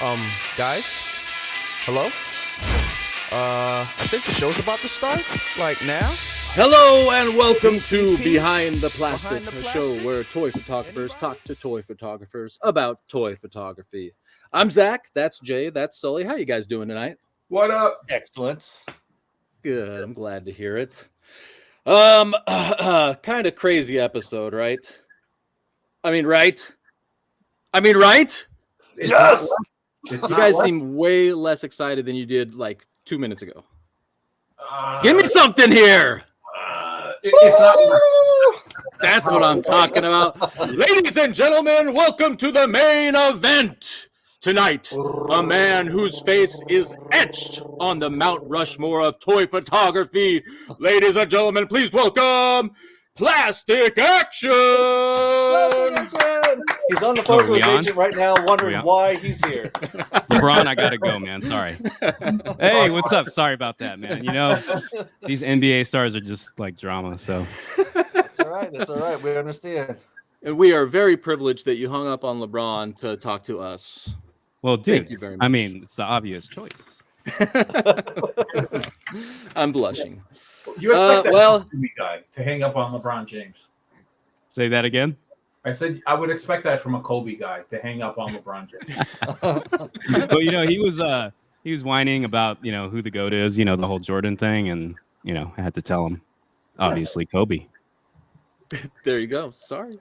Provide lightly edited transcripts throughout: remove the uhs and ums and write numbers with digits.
Um, guys, hello? I think the show's about to start. Like now? Hello and welcome to BTP? Behind the Plastic, Behind the a show Plastic? where toy photographers Anybody? talk to toy photographers about toy photography. I'm Zach, that's Jay, that's Sully. How you guys doing tonight? What up? Excellent. Good, I'm glad to hear it. Kind of crazy episode, right? I mean, right? It's Yes! not left. It's You not guys left. seem way less excited than you did like 2 minutes ago. Uh, Give me something here. it's not left. That's what I'm talking about. Ladies and gentlemen, welcome to the main event. Tonight, a man whose face is etched on the Mount Rushmore of toy photography. Ladies and gentlemen, please welcome Plastic Action. He's on the phone to we his on? agent right now, wondering on? why he's here. LeBron, I gotta go, man. Sorry. Hey, what's up? Sorry about that, man. You know, these NBA stars are just like drama. So That's all right. That's all right. We understand. And we are very privileged that you hung up on LeBron to talk to us. well, dude. Thank you very I much. mean, it's the obvious choice. I'm blushing. You expect that well- from a Kobe guy to hang up on LeBron James. Say that again. I said I would expect that from a Kobe guy to hang up on LeBron James. Well, you know, he was whining about, you know, who the GOAT is, you know, the whole Jordan thing, and you know, I had to tell him. Obviously, Kobe. There you go. Sorry.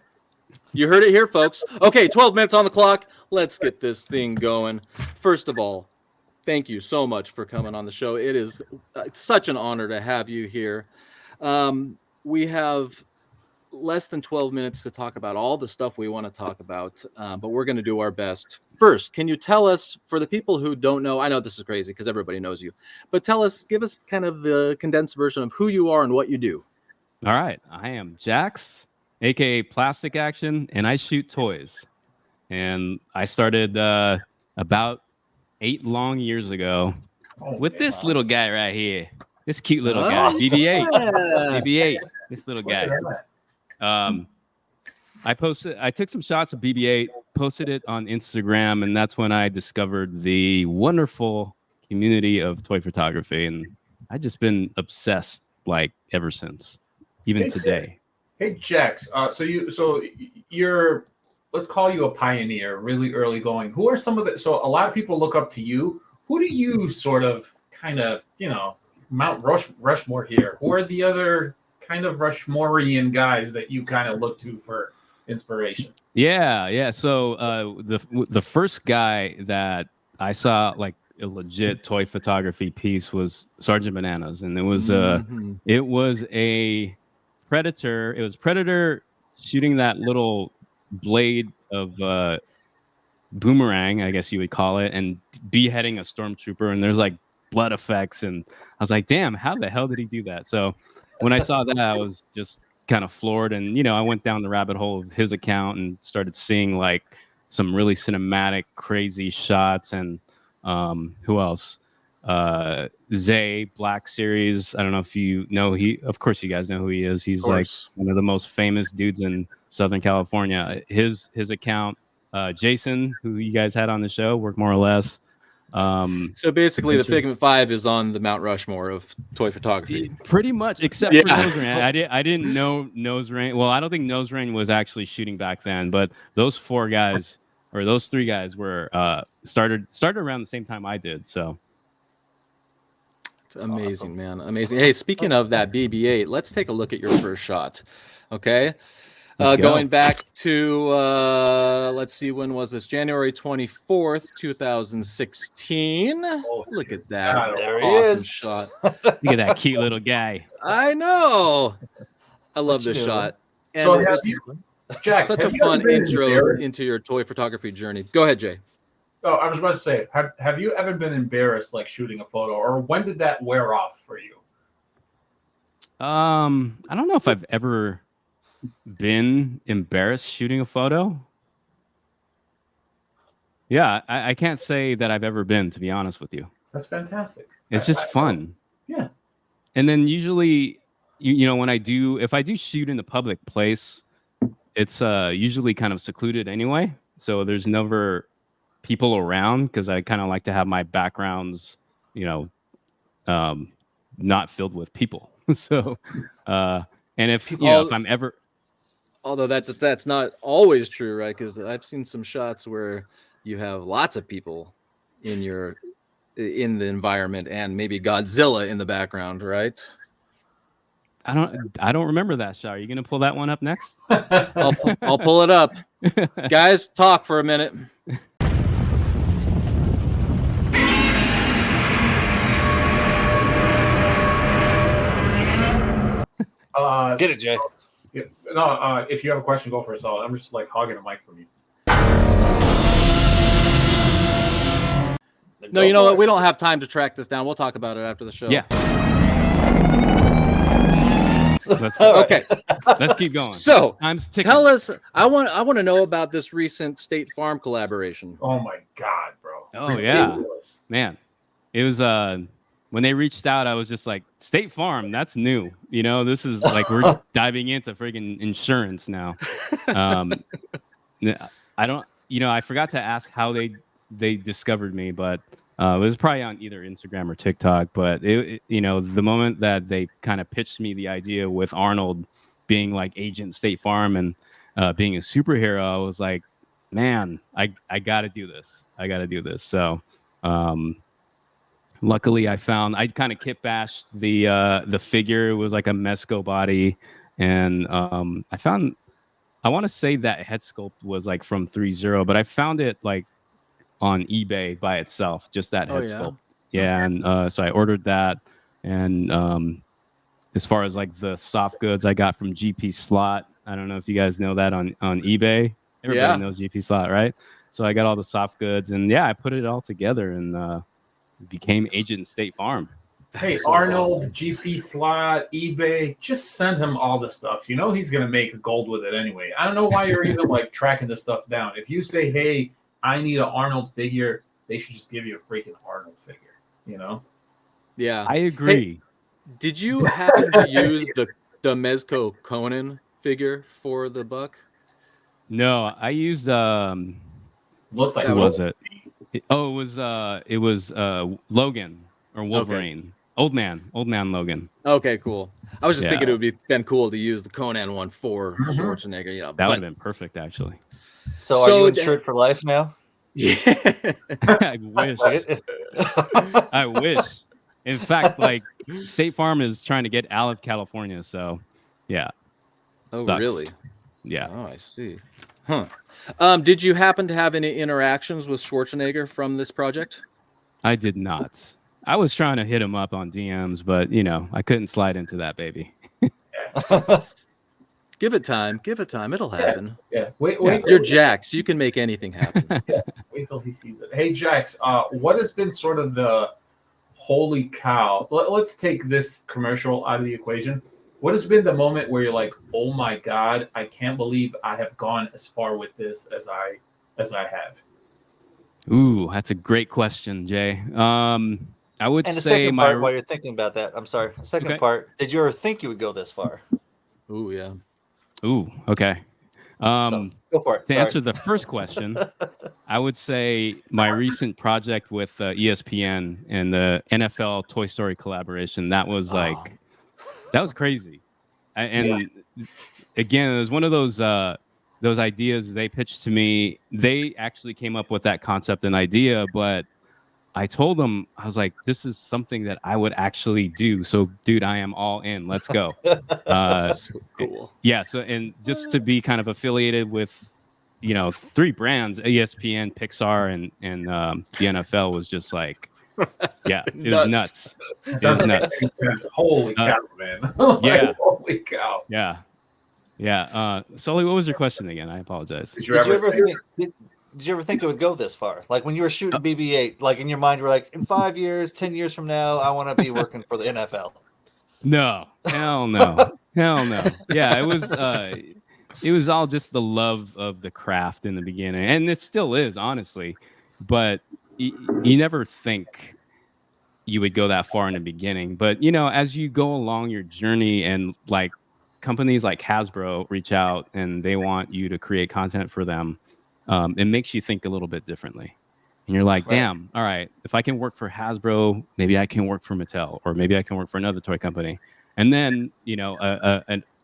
You heard it here, folks. Okay, 12 minutes on the clock. Let's get this thing going. First of all, thank you so much for coming on the show. It is such an honor to have you here. We have less than 12 minutes to talk about all the stuff we want to talk about, but we're going to do our best. First, can you tell us, for the people who don't know, I know this is crazy because everybody knows you, but give us kind of the condensed version of who you are and what you do. All right, I am Jax, aka Plastic Action, and I shoot toys. And I started about 8 long years ago with this little guy right here. This cute little guy, Oh, BB-8. yeah. BB-8. This little guy. I took some shots of BB-8, posted it on Instagram, and that's when I discovered the wonderful community of toy photography, and I've just been obsessed like ever since, even Hey, today. Hey Jax, so you're let's call you a pioneer, really early going. Who are some of the so a lot of people look up to you. Who do you sort of kind of, you know, Mount Rushmore here? Who are the other kind of Rushmorean guys that you kind of look to for inspiration? Yeah. So the first guy that I saw like a legit toy photography piece was Sergeant Bananas, and it was Mhm. a Predator. It was Predator shooting that little blade of boomerang, I guess you would call it, and beheading a stormtrooper. And there's like blood effects, and I was like, "Damn, how the hell did he do that?" So when I saw that, I was just kind of floored. And you know, I went down the rabbit hole of his account and started seeing like some really cinematic, crazy shots. And who else? Zay Black Series. I don't know if you know of course you guys know who he is. He's like course. one of the most famous dudes in Southern California. His account, Jason, who you guys had on the show, worked more or less. So basically, the Figment 5 is on the Mount Rushmore of toy photography. Pretty much, except Yeah. for Nose Rain. I didn't know Nose Rain. Well, I don't think Nose Rain was actually shooting back then, but those 4 guys or those 3 guys were started around the same time I did. So It's amazing, man. Amazing. Hey, speaking of that BB-8, let's take a look at your first shot. Okay. Let's go. Going back to, let's see, when was this? January 24th, 2016. Look at that. God, There he Awesome is. shot. look at that cute little guy. I know. I love What you this doing? shot. And So have it's you, Jax, such a have you fun ever been intro embarrassed? into your toy photography journey. Go ahead, Jay. Oh, I was about to say, have you ever been embarrassed like shooting a photo, or when did that wear off for you? I don't know if I've ever been embarrassed shooting a photo. Yeah, I can't say that I've ever been, to be honest with you. That's fantastic. It's just fun. Yeah. And then usually, you know, if I do shoot in a public place, it's usually kind of secluded anyway. So there's never people around because I kind of like to have my backgrounds, you know, not filled with people. So, and if you know, if I'm ever, Although that's not always true, right? Because I've seen some shots where you have lots of people in the environment and maybe Godzilla in the background, right? I don't remember that shot. Are you gonna pull that one up next? I'll pull it up. Guys, talk for a minute. Get it, Jay. Yeah, no, if you have a question, go first. I'm just like hogging a mic from you. No, you know what? We don't have time to track this down. We'll talk about it after the show. Yeah. Okay. Let's keep going. So, time's ticking. tell us. I want to know about this recent State Farm collaboration. Oh my god, bro! Oh yeah, Ridiculous. man. It was when they reached out, I was just like, State Farm, that's new. You know, this is like we're diving into friggin' insurance now. I don't, you know, I forgot to ask how they discovered me, but it was probably on either Instagram or TikTok. But you know, the moment that they kind of pitched me the idea with Arnold being like Agent State Farm and being a superhero, I was like, man, I got to do this. I got to do this. So. Luckily, I kind of kit bashed the figure. It was like a Mesco body, and I want to say that head sculpt was like from 3.0, but I found it like on eBay by itself, just that head sculpt. Yeah, and so I ordered that, and as far as like the soft goods I got from GP Slot, I don't know if you guys know that on eBay. Everybody knows GP Slot, right? So I got all the soft goods, and yeah, I put it all together and became Agent State Farm. Hey, Arnold, GP Slot, eBay, just send him all the stuff. You know he's gonna make gold with it anyway. I don't know why you're even like tracking this stuff down. If you say, "Hey, I need an Arnold figure," they should just give you a freaking Arnold figure. You know? Yeah, I agree. Hey, did you happen to use the Mezco Conan figure for the buck? No, I used Looks like who was it? It was Logan or Wolverine. Okay. Old man Logan. Okay, cool. I was just thinking Yeah. it would been cool to use the Conan one for Schwarzenegger. You know, That would have been perfect, actually. So are you insured for life now? Yeah. I wish. I wish. In fact, like State Farm is trying to get out of California, so yeah. Oh, Sucks. really? Yeah. Oh, I see. Huh. Did you happen to have any interactions with Schwarzenegger from this project? I did not. I was trying to hit him up on DMs, but you know, I couldn't slide into that baby. Give it time. Give it time. It'll happen. Yeah. Wait. You're Jax. You can make anything happen. Yes. Wait till he sees it. Hey, Jax. What has been sort of the holy cow? Let's take this commercial out of the equation. What has been the moment where you're like, "Oh my god, I can't believe I have gone as far with this as I have"? Ooh, that's a great question, Jay. I would And the say second my part, while you're thinking about that, I'm sorry. The second Okay. part, did you ever think you would go this far? Ooh, yeah. Ooh, okay. So, go for it. To Sorry. answer the first question, I would say my recent project with ESPN and the NFL Toy Story collaboration. That was like, that was crazy. And again, it was one of those ideas they pitched to me. They actually came up with that concept and idea, but I told them, I was like, this is something that I would actually do. So, dude, I am all in. Let's go. So cool. Yeah. So, and just to be kind of affiliated with, you know, 3 brands, ESPN, Pixar, and the NFL was just like, yeah, it was nuts. It was nuts. Holy cow, man. Yeah. Holy cow. Yeah. Yeah. Sully, what was your question again? I apologize. Did you ever think? Did you ever think it would go this far? Like when you were shooting BB-8, like in your mind, you were like, in 5 years, 10 years from now, I want to be working for the NFL. No, hell no, hell no. Yeah, it was all just the love of the craft in the beginning, and it still is, honestly. But you never think you would go that far in the beginning. But you know, as you go along your journey, and like companies like Hasbro reach out and they want you to create content for them, it makes you think a little bit differently. And you're like, Right. damn, all right, if I can work for Hasbro, maybe I can work for Mattel, or maybe I can work for another toy company. And then, you know,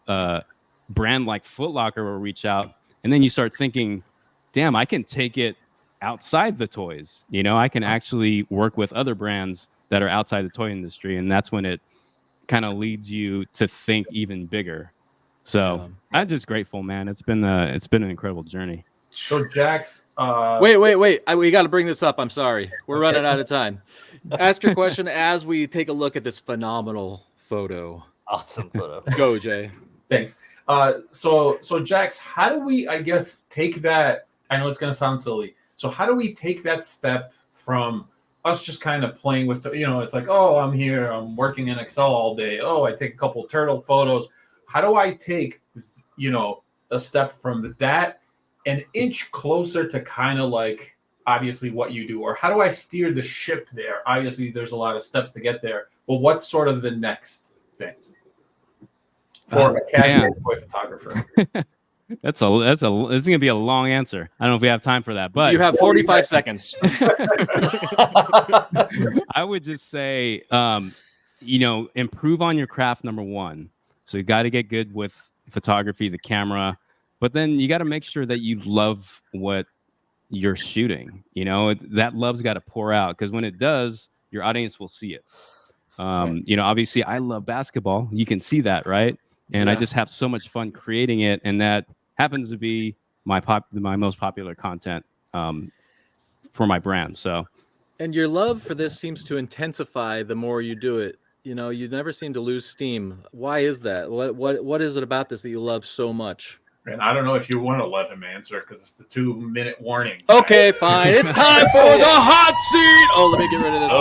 a brand like Foot Locker will reach out, and then you start thinking, damn, I can take it outside the toys. You know, I can actually work with other brands that are outside the toy industry. And that's when it kind of leads you to think even bigger. So I'm just grateful, man. It's been an incredible journey. So Jax, Wait. We got to bring this up. I'm sorry. We're running out of time. Ask your question as we take a look at this phenomenal photo. Awesome photo. Go, Jay. thanks. So Jax, how do we, I guess, take that? I know it's going to sound silly. So how do we take that step from us just kind of playing with, you know, it's like, oh, I'm here, I'm working in Excel all day. Oh, I take a couple turtle photos. How do I take, you know, a step from that an inch closer to kind of like obviously what you do? Or how do I steer the ship there? Obviously, there's a lot of steps to get there. But what's sort of the next thing for a casual toy photographer? This is gonna be a long answer. I don't know if we have time for that, but You have 45 seconds. I would just say, you know, improve on your craft, number one. So you got to get good with photography, the camera, but then you got to make sure that you love what you're shooting. You know, that love's got to pour out, because when it does, your audience will see it. You know, obviously, I love basketball. You can see that, right? And I just have so much fun creating it, and that happens to be my most popular content for my brand. So, And your love for this seems to intensify the more you do it. You know, you never seem to lose steam. Why is that? What is it about this that you love so much? And I don't know if you want to let him answer because it's the 2-minute warning. Okay, fine. It's time for the hot seat. Oh, let me get rid of this.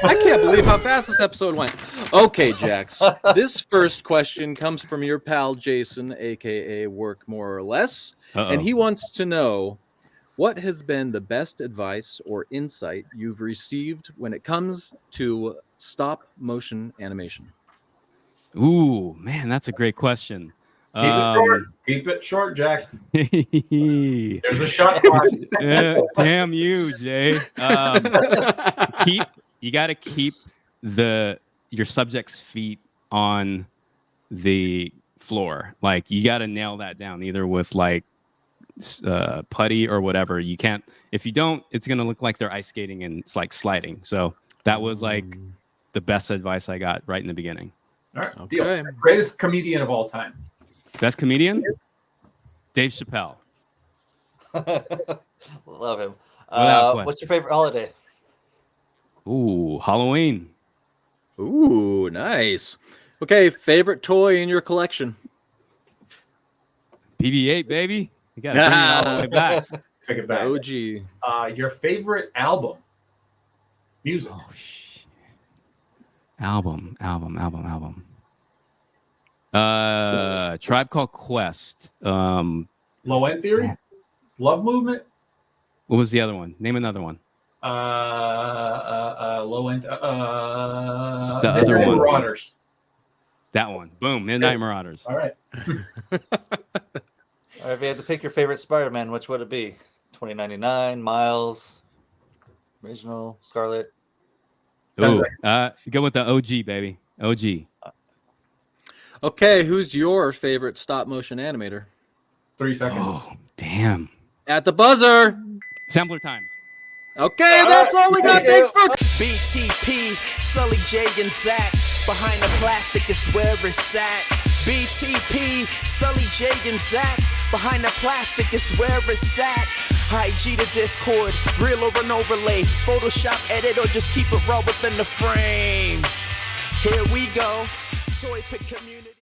I can't believe how fast this episode went. Okay, Jax. This first question comes from your pal Jason, aka Work More or Less, and he wants to know, what has been the best advice or insight you've received when it comes to stop motion animation? ooh, man, that's a great question. Keep it short, Jax. There's There's a shot clock. Damn you, Jay. You got to keep your subject's feet on the floor. Like, you got to nail that down, either with like putty or whatever. You can't, if you don't, it's gonna look like they're ice skating and it's like sliding. So that was like the best advice I got right in the beginning. All right. Okay. Deal. Greatest comedian of all time. Best comedian? Dave Chappelle. Love him. Without question. What's your favorite holiday? Ooh, Halloween. Ooh, nice. Okay, favorite toy in your collection? PB8, baby. You got to bring it all the way back. Take it back. OG. Your favorite album? Music. Oh, shit. Album. Tribe Called Quest. Low End Theory? Love Movement? What was the other one? Name another one. Low End. It's the other one. Marauders. That one. Boom. Midnight Marauders. All right. Or if you had to pick your favorite Spider-Man, which would it be? 2099, Miles, original, Scarlet. Ooh, go with the OG, baby. OG. Okay, who's your favorite stop motion animator? 3 seconds. Oh, damn. At the buzzer. Sampler times. Okay, that's all we got. Thanks for BTP, Sully J and Zach. Behind the plastic is where it's at. BTP, Sully J and Zach. Behind the plastic is where it's at. IG to Discord, real over and overlay. Photoshop edit or just keep it raw within the frame. Here we go. Toy Pick Community.